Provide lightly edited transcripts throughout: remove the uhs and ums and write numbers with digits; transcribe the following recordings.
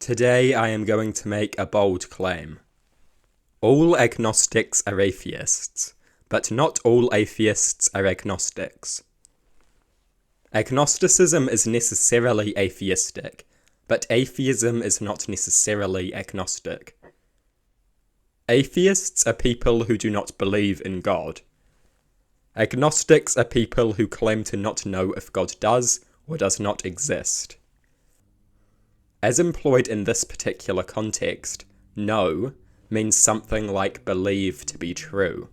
Today I am going to make a bold claim. All agnostics are atheists, but not all atheists are agnostics. Agnosticism is necessarily atheistic, but atheism is not necessarily agnostic. Atheists are people who do not believe in God. Agnostics are people who claim to not know if God does or does not exist. As employed in this particular context, know means something like believe to be true.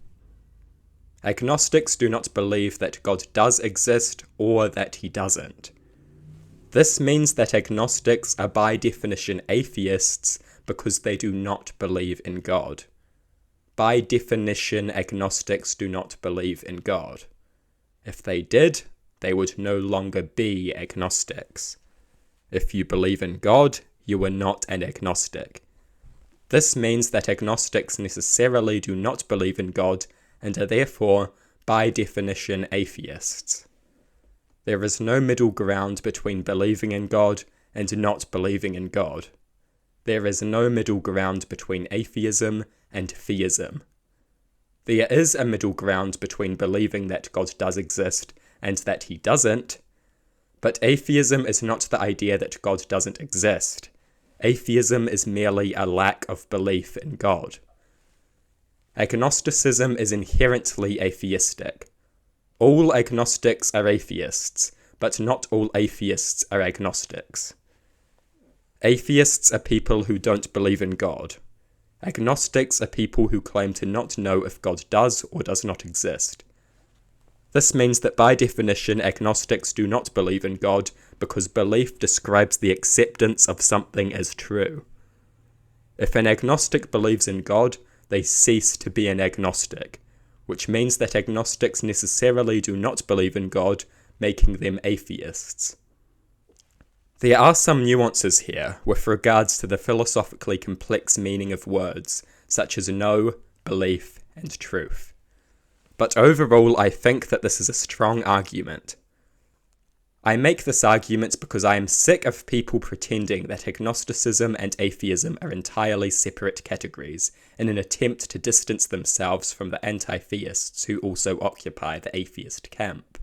Agnostics do not believe that God does exist or that he doesn't. This means that agnostics are by definition atheists because they do not believe in God. By definition, agnostics do not believe in God. If they did, they would no longer be agnostics. If you believe in God, you are not an agnostic. This means that agnostics necessarily do not believe in God and are therefore, by definition, atheists. There is no middle ground between believing in God and not believing in God. There is no middle ground between atheism and theism. There is a middle ground between believing that God does exist and that he doesn't, but atheism is not the idea that God doesn't exist. Atheism is merely a lack of belief in God. Agnosticism is inherently atheistic. All agnostics are atheists, but not all atheists are agnostics. Atheists are people who don't believe in God. Agnostics are people who claim to not know if God does or does not exist. This means that by definition, agnostics do not believe in God because belief describes the acceptance of something as true. If an agnostic believes in God, they cease to be an agnostic, which means that agnostics necessarily do not believe in God, making them atheists. There are some nuances here with regards to the philosophically complex meaning of words, such as know, belief, and truth. But overall, I think that this is a strong argument. I make this argument because I am sick of people pretending that agnosticism and atheism are entirely separate categories in an attempt to distance themselves from the anti-theists who also occupy the atheist camp.